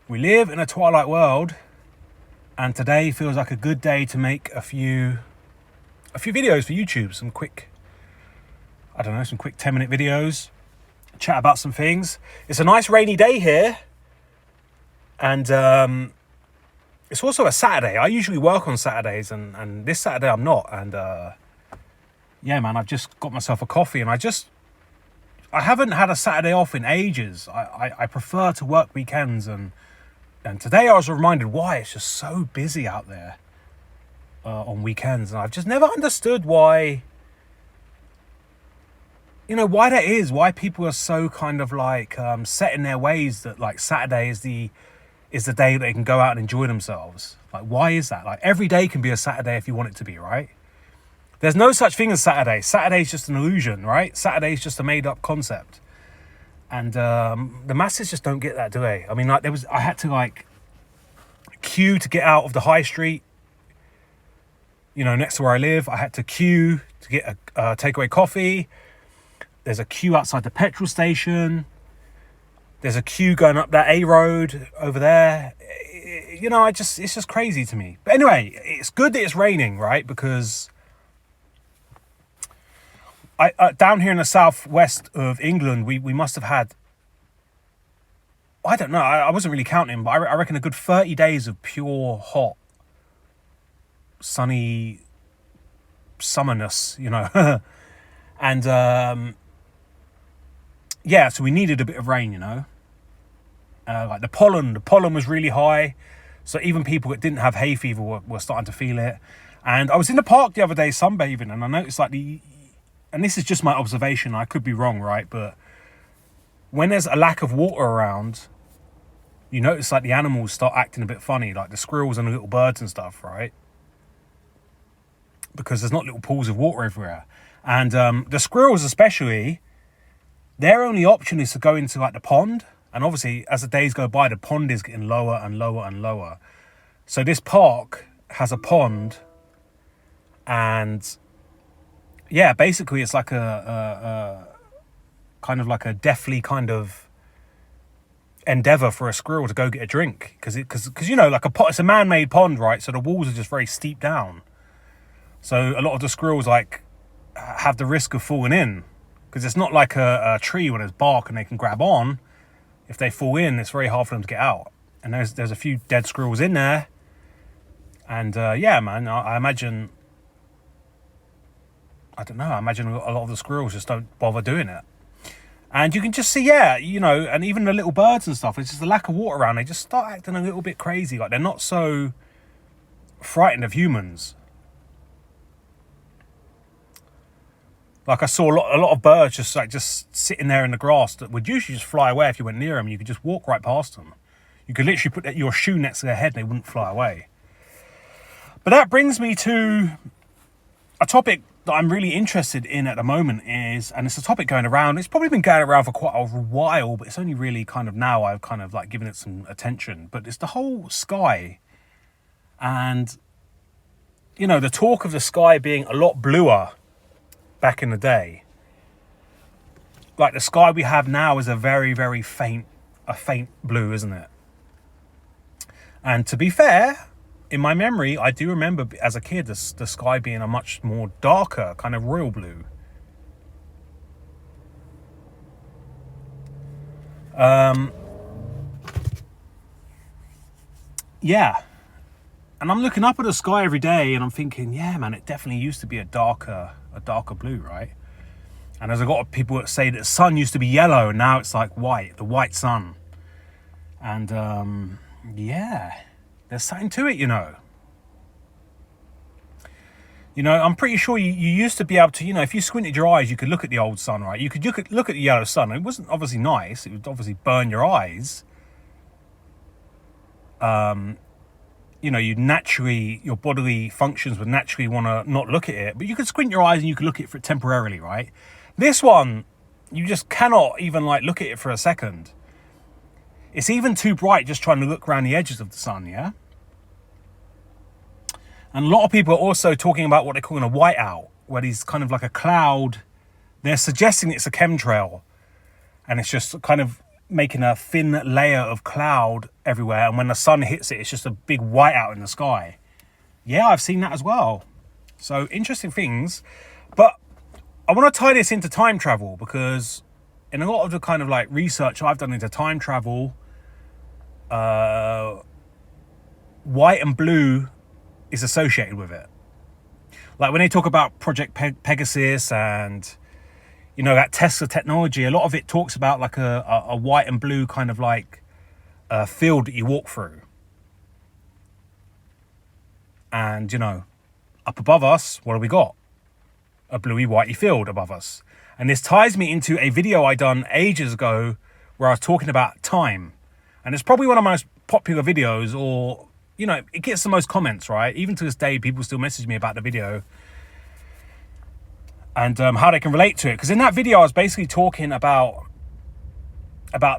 We live in a twilight world, and today feels like a good day to make a few videos for YouTube. Some quick 10-minute videos, chat about some things. It's a nice rainy day here, and it's also a Saturday. I usually work on Saturdays, and this Saturday I'm not. And yeah, man, I've just got myself a coffee, and I haven't had a Saturday off in ages. I prefer to work weekends, and today I was reminded why it's just so busy out there on weekends. And I've just never understood why that is, why people are so kind of like set in their ways that like Saturday is the day they can go out and enjoy themselves. Like, why is that? Like, every day can be a Saturday if you want it to be, right? There's no such thing as Saturday. Saturday is just an illusion, right? Saturday is just a made-up concept. And the masses just don't get that, do they? I mean, like, I had to like queue to get out of the high street, next to where I live. I had to queue to get a takeaway coffee. There's a queue outside the petrol station. There's a queue going up that A road over there. It's just crazy to me. But anyway, it's good that it's raining, right? Because down here in the southwest of England, we must have had, I don't know, I wasn't really counting, but I reckon a good 30 days of pure, hot, sunny summerness, And, yeah, so we needed a bit of rain, like the pollen was really high. So even people that didn't have hay fever were starting to feel it. And I was in the park the other day sunbathing, and I noticed like and this is just my observation, I could be wrong, right? But when there's a lack of water around, you notice like the animals start acting a bit funny, like the squirrels and the little birds and stuff, right? Because there's not little pools of water everywhere. And the squirrels especially, their only option is to go into like the pond. And obviously, as the days go by, the pond is getting lower and lower and lower. So this park has a pond, and yeah, basically it's like a kind of like a deathly kind of endeavor for a squirrel to go get a drink, because like it's a man-made pond, right? So the walls are just very steep down. So a lot of the squirrels like have the risk of falling in, because it's not like a tree where there's bark and they can grab on. If they fall in, it's very hard for them to get out. And there's a few dead squirrels in there. And yeah, man, I imagine a lot of the squirrels just don't bother doing it. And you can just see, and even the little birds and stuff, it's just the lack of water around. They just start acting a little bit crazy. Like, they're not so frightened of humans. Like, I saw a lot of birds just sitting there in the grass that would usually just fly away if you went near them. You could just walk right past them. You could literally put your shoe next to their head and they wouldn't fly away. But that brings me to a topic that I'm really interested in at the moment and it's a topic going around. It's probably been going around for quite a while, but it's only really kind of now I've kind of like given it some attention. But it's the whole sky. And, the talk of the sky being a lot bluer back in the day. Like, the sky we have now is a very, very faint blue, isn't it? And to be fair, in my memory, I do remember as a kid the sky being a much more darker kind of royal blue. Yeah. And I'm looking up at the sky every day and I'm thinking, yeah, man, it definitely used to be a darker blue, right? And there's a lot of people that say that the sun used to be yellow and now it's like white, the white sun. And yeah, there's something to it, I'm pretty sure you used to be able to, if you squinted your eyes, you could look at the old sun, right? You could look at the yellow sun. It wasn't obviously nice. It would obviously burn your eyes. Your bodily functions would naturally want to not look at it, but you could squint your eyes and you could look at it for temporarily, right? This one, you just cannot even like look at it for a second. It's even too bright just trying to look around the edges of the sun, yeah? And a lot of people are also talking about what they're calling a whiteout, where there's kind of like a cloud. They're suggesting it's a chemtrail, and it's just kind of making a thin layer of cloud everywhere, and when the sun hits it, it's just a big whiteout in the sky. Yeah, I've seen that as well. So interesting things. But I want to tie this into time travel, because in a lot of the kind of like research I've done into time travel, white and blue is associated with it. Like when they talk about Project Pegasus and, you know, that Tesla technology, a lot of it talks about like a white and blue kind of like field that you walk through. And, you know, up above us, what do we got? A bluey whitey field above us. And this ties me into a video I done ages ago where I was talking about time. And it's probably one of my most popular videos, or, you know, it gets the most comments, right? Even to this day, people still message me about the video and how they can relate to it. Because in that video, I was basically talking about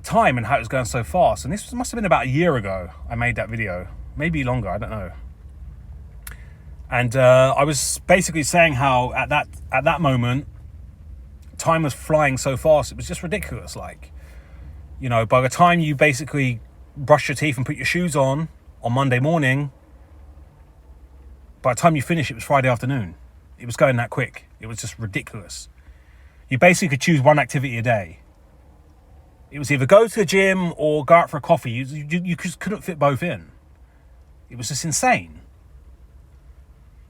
time and how it was going so fast. And this must have been about a year ago I made that video. Maybe longer, I don't know. And I was basically saying how at that moment, time was flying so fast, it was just ridiculous. Like, you know, by the time you basically brush your teeth and put your shoes on Monday morning, by the time you finish, it was Friday afternoon. It was going that quick. It was just ridiculous. You basically could choose one activity a day. It was either go to the gym or go out for a coffee. You just couldn't fit both in. It was just insane.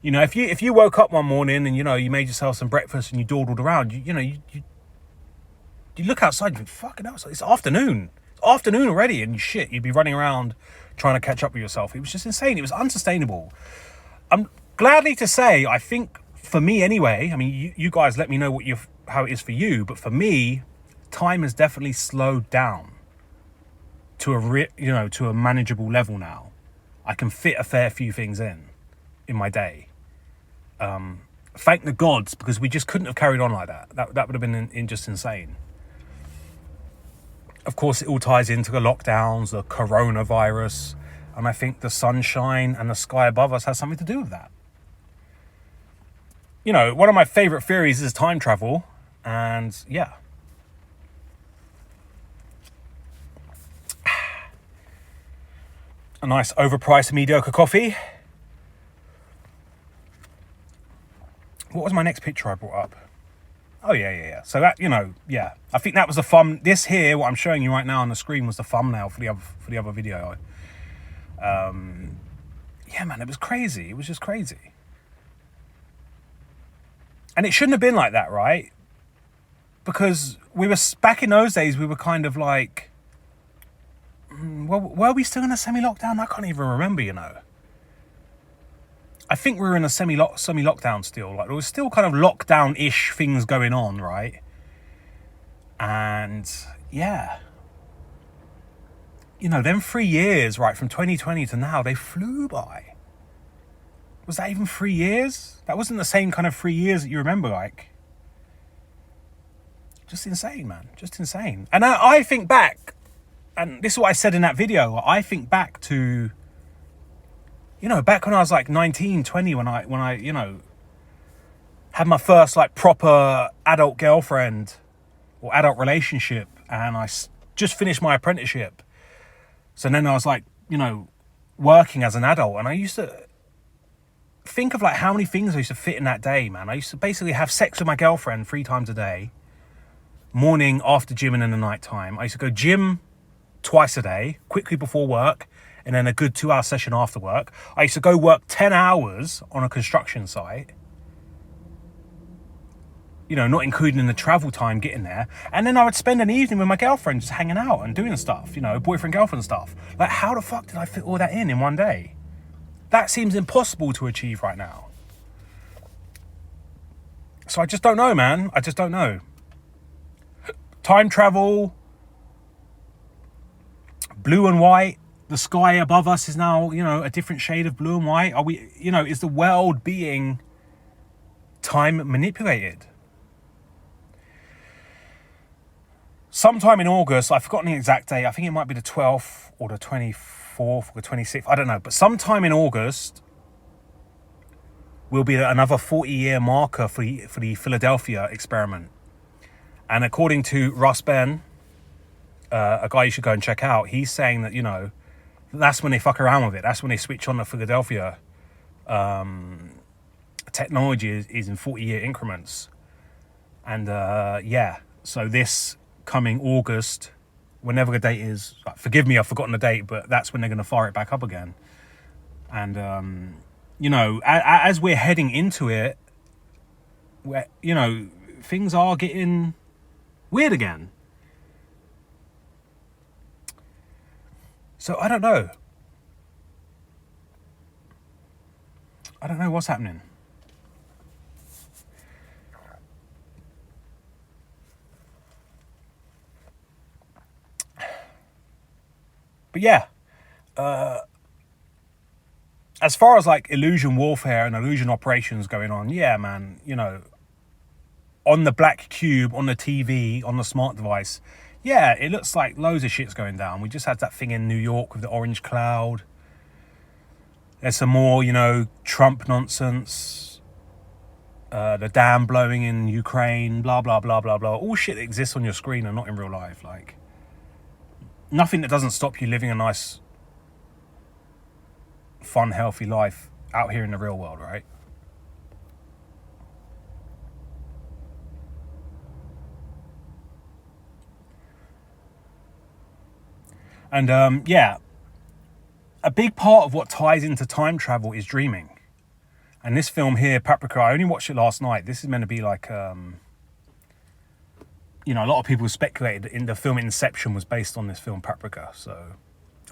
You know, if you woke up one morning and, you know, you made yourself some breakfast and you dawdled around, you look outside and you think, fucking hell, it's afternoon. It's afternoon already, and you'd be running around trying to catch up with yourself. It was just insane. It was unsustainable. I'm gladly to say, I think for me anyway, I mean, you guys let me know how it is for you, but for me, time has definitely slowed down to a manageable level now. I can fit a fair few things in my day. Thank the gods, because we just couldn't have carried on like that. That would have been just insane. Of course, it all ties into the lockdowns, the coronavirus, and I think the sunshine and the sky above us has something to do with that. You know, one of my favorite theories is time travel, and yeah. A nice overpriced mediocre coffee. What was my next picture I brought up? Oh, yeah. So that, you know, yeah. I think that was the thumb. This here, what I'm showing you right now on the screen, was the thumbnail for the other video. Yeah, man, it was crazy. It was just crazy. And it shouldn't have been like that, right? Because back in those days, we were kind of like, well, were we still in a semi-lockdown? I can't even remember, you know. I think we were in a semi-lockdown still. Like, there was still kind of lockdown-ish things going on, right? And, yeah. You know, them 3 years, right, from 2020 to now, they flew by. Was that even 3 years? That wasn't the same kind of 3 years that you remember, like. Just insane, man. Just insane. And I think back, and this is what I said in that video, I think back to, you know, back when I was like 19, 20, when I, you know, had my first like proper adult girlfriend or adult relationship, and I just finished my apprenticeship. So then I was like, you know, working as an adult, and I used to think of like how many things I used to fit in that day, man. I used to basically have sex with my girlfriend 3 times a day, morning, after gym, and in the night time. I used to go gym twice a day, quickly before work, and then a good 2-hour session after work. I used to go work 10 hours on a construction site, you know, not including the travel time getting there. And then I would spend an evening with my girlfriend just hanging out and doing stuff, you know, boyfriend-girlfriend stuff. Like, how the fuck did I fit all that in one day? That seems impossible to achieve right now. So I just don't know, man. I just don't know. Time travel, blue and white. The sky above us is now, you know, a different shade of blue and white. Are we, you know, is the world being time manipulated? Sometime in August, I've forgotten the exact date. I think it might be the 12th or the 24th or the 26th. I don't know. But sometime in August will be another 40-year marker for the Philadelphia experiment. And according to Russ Ben, a guy you should go and check out. He's saying that, you know, that's when they fuck around with it. That's when they switch on the Philadelphia technology is in 40-year increments. And yeah, so this coming August, whenever the date is, forgive me, I've forgotten the date, but that's when they're going to fire it back up again. And you know, as we're heading into it, you know, things are getting weird again. So I don't know what's happening. But yeah, as far as like illusion warfare and illusion operations going on, yeah, man, you know, on the black cube, on the TV, on the smart device, yeah, it looks like loads of shit's going down. We just had that thing in New York with the orange cloud. There's some more, you know, Trump nonsense. The dam blowing in Ukraine, blah, blah, blah, blah, blah. All shit that exists on your screen and not in real life. Like, nothing that doesn't stop you living a nice, fun, healthy life out here in the real world, right? And yeah, a big part of what ties into time travel is dreaming. And this film here, Paprika, I only watched it last night. This is meant to be like, you know, a lot of people speculated in the film Inception was based on this film Paprika. So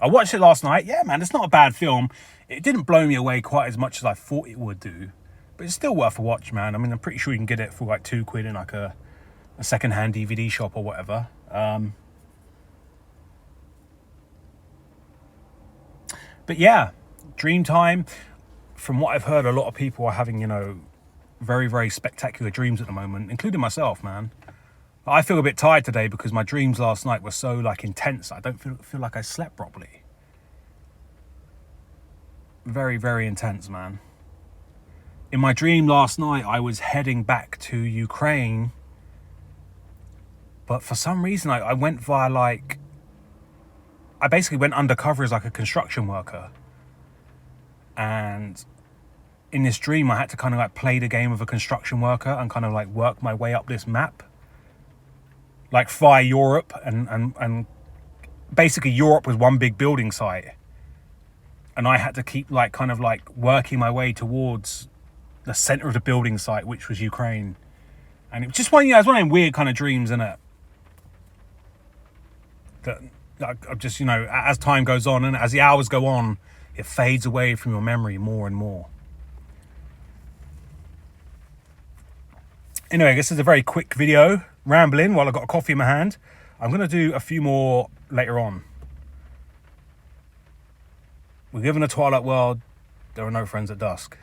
I watched it last night. Yeah, man, it's not a bad film. It didn't blow me away quite as much as I thought it would do. But it's still worth a watch, man. I mean, I'm pretty sure you can get it for like £2 in like a second-hand DVD shop or whatever. But yeah, Dreamtime. From what I've heard, a lot of people are having, you know, very, very spectacular dreams at the moment, including myself, man. I feel a bit tired today because my dreams last night were so like intense. I don't feel like I slept properly. Very, very intense, man. In my dream last night, I was heading back to Ukraine, but for some reason I went via like, I basically went undercover as like a construction worker. And in this dream, I had to kind of like play the game of a construction worker and kind of like work my way up this map. Like via Europe and basically Europe was one big building site. And I had to keep like kind of like working my way towards the center of the building site, which was Ukraine. And it was just one, you know, it was one of them weird kind of dreams, innit? That I'm just, you know, as time goes on and as the hours go on, it fades away from your memory more and more. Anyway, this is a very quick video, rambling while I've got a coffee in my hand. I'm going to do a few more later on. We live in a twilight world. There are no friends at dusk.